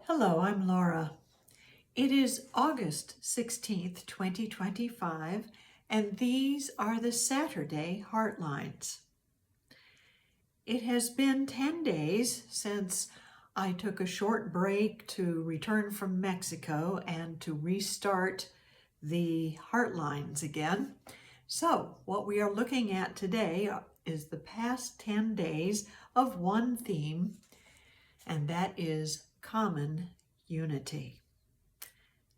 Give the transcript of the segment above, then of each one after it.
Hello, I'm Laura. It is August 16th, 2025, and these are the Saturday Heartlines. It has been 10 days since I took a short break to return from Mexico and to restart the Heartlines again. So, what we are looking at today is the past 10 days of one theme, and that is common unity.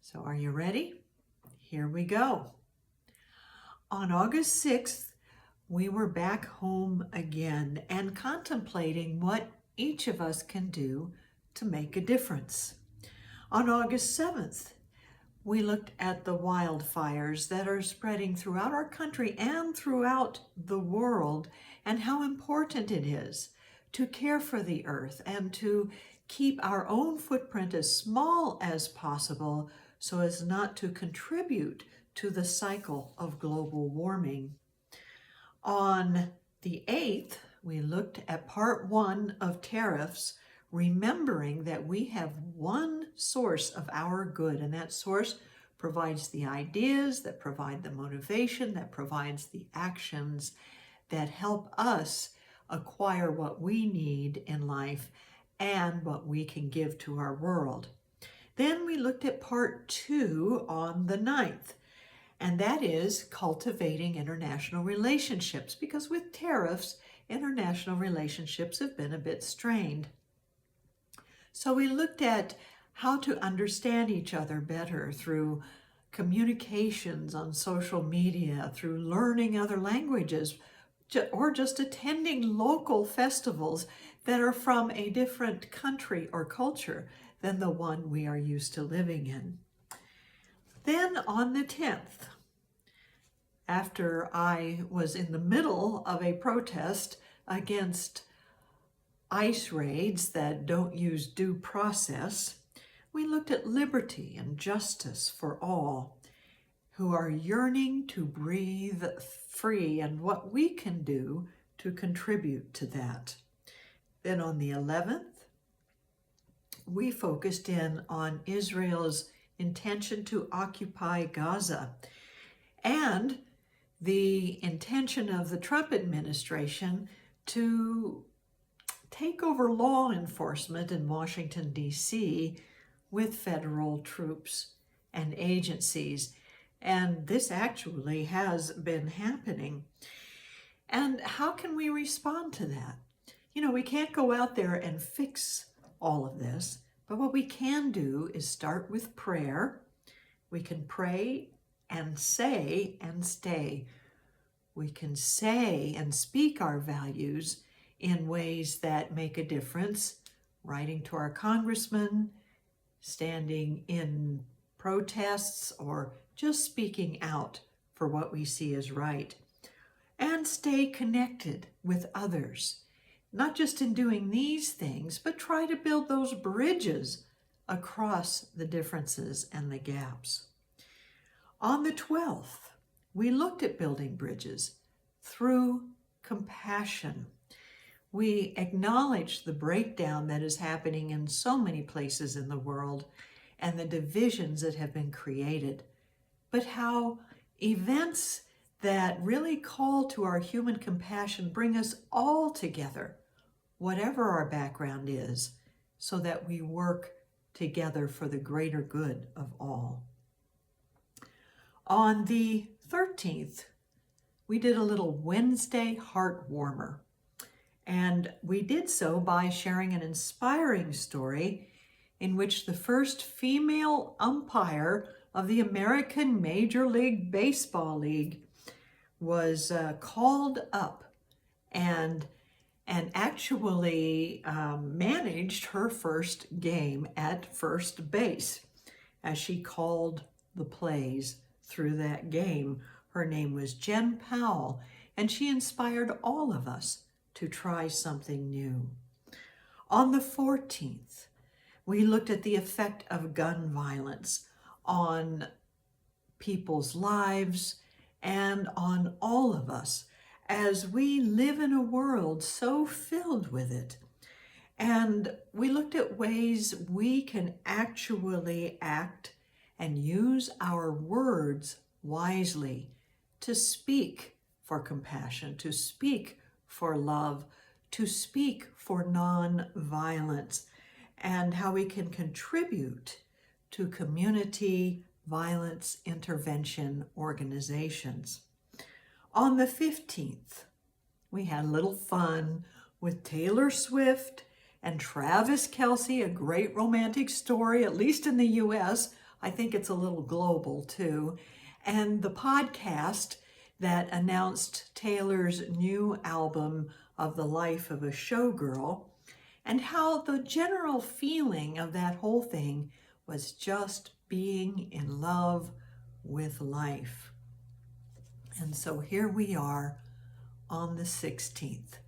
So are you ready? Here we go. On August 6th, we were back home again and contemplating what each of us can do to make a difference. On August 7th, we looked at the wildfires that are spreading throughout our country and throughout the world and how important it is to care for the earth and to keep our own footprint as small as possible so as not to contribute to the cycle of global warming. On the 8th, we looked at part 1 of tariffs, remembering that we have one source of our good, and that source provides the ideas, that provide the motivation, that provides the actions that help us acquire what we need in life and what we can give to our world. Then we looked at part 2 on the 9th, and that is cultivating international relationships, because with tariffs, international relationships have been a bit strained. So we looked at how to understand each other better through communications on social media, through learning other languages, or just attending local festivals that are from a different country or culture than the one we are used to living in. Then on the 10th, after I was in the middle of a protest against ICE raids that don't use due process, we looked at liberty and justice for all who are yearning to breathe free and what we can do to contribute to that. Then on the 11th, we focused in on Israel's intention to occupy Gaza and the intention of the Trump administration to take over law enforcement in Washington, D.C. with federal troops and agencies. And this actually has been happening. And how can we respond to that? We can't go out there and fix all of this, but what we can do is start with prayer. We can pray and say and stay. We can say and speak our values in ways that make a difference, writing to our congressman, standing in protests, or just speaking out for what we see as right. And stay connected with others, not just in doing these things, but try to build those bridges across the differences and the gaps. On the 12th, we looked at building bridges through compassion. We acknowledged the breakdown that is happening in so many places in the world and the divisions that have been created, but how events that really call to our human compassion bring us all together, whatever our background is, so that we work together for the greater good of all. On the 13th, we did a little Wednesday heart warmer, and we did so by sharing an inspiring story in which the first female umpire of the American Major League Baseball League was called up and actually managed her first game at first base as she called the plays through that game. Her name was Jen Powell, and she inspired all of us to try something new. On the 14th, we looked at the effect of gun violence on people's lives and on all of us as we live in a world so filled with it. And we looked at ways we can actually act and use our words wisely to speak for compassion, to speak for love, to speak for non-violence, and how we can contribute to community violence intervention organizations. On the 15th, we had a little fun with Taylor Swift and Travis Kelce, a great romantic story, at least in the US. I think it's a little global too. And the podcast that announced Taylor's new album of the life of a showgirl, and how the general feeling of that whole thing was just being in love with life. And so here we are on the 16th.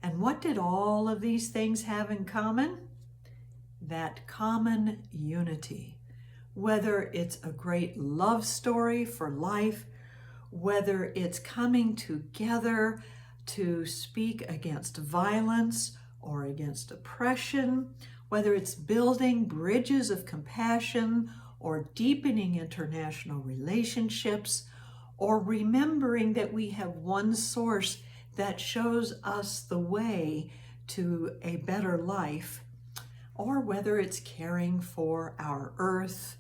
And what did all of these things have in common? That common unity. Whether it's a great love story for life, whether it's coming together to speak against violence or against oppression, whether it's building bridges of compassion or deepening international relationships, or remembering that we have one source that shows us the way to a better life, or whether it's caring for our earth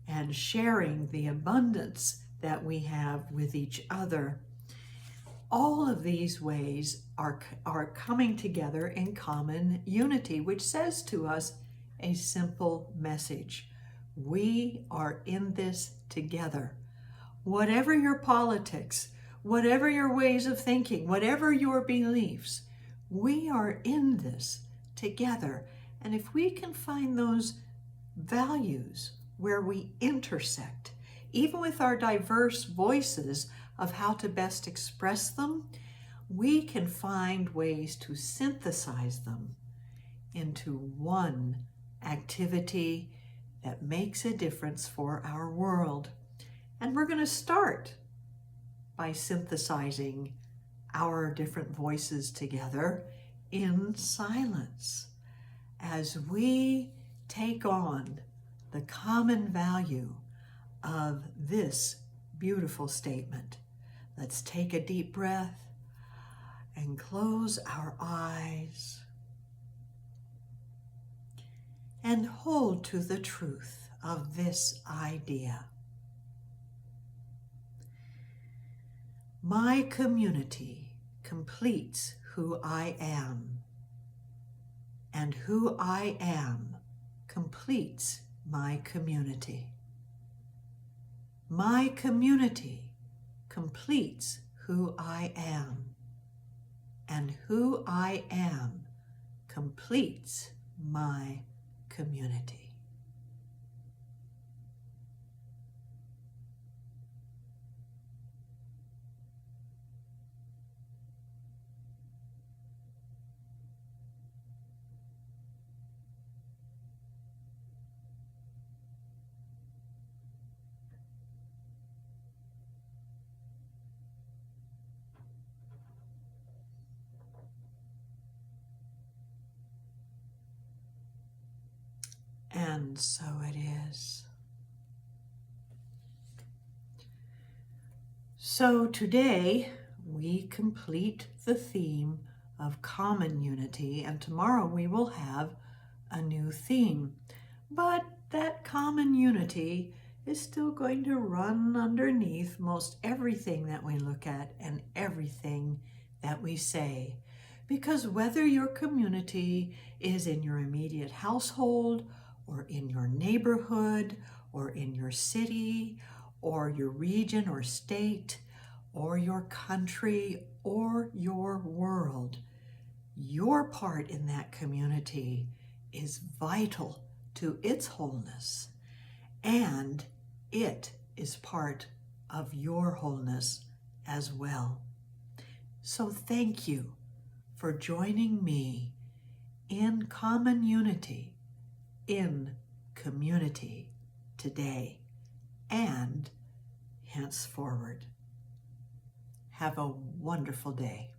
and sharing the abundance that we have with each other. All of these ways are coming together in common unity, which says to us a simple message. We are in this together. Whatever your politics, whatever your ways of thinking, whatever your beliefs, we are in this together. And if we can find those values where we intersect, even with our diverse voices of how to best express them, we can find ways to synthesize them into one activity that makes a difference for our world. And we're going to start by synthesizing our different voices together in silence as we take on the common value of this beautiful statement. Let's take a deep breath and close our eyes and hold to the truth of this idea. My community completes who I am, and who I am completes my community. My community completes who I am, and who I am completes my community. And so it is. So today we complete the theme of common unity, and tomorrow we will have a new theme. But that common unity is still going to run underneath most everything that we look at and everything that we say. Because whether your community is in your immediate household, or in your neighborhood, or in your city, or your region or state, or your country, or your world, your part in that community is vital to its wholeness, and it is part of your wholeness as well. So thank you for joining me in common unity, in community today and henceforward. Have a wonderful day.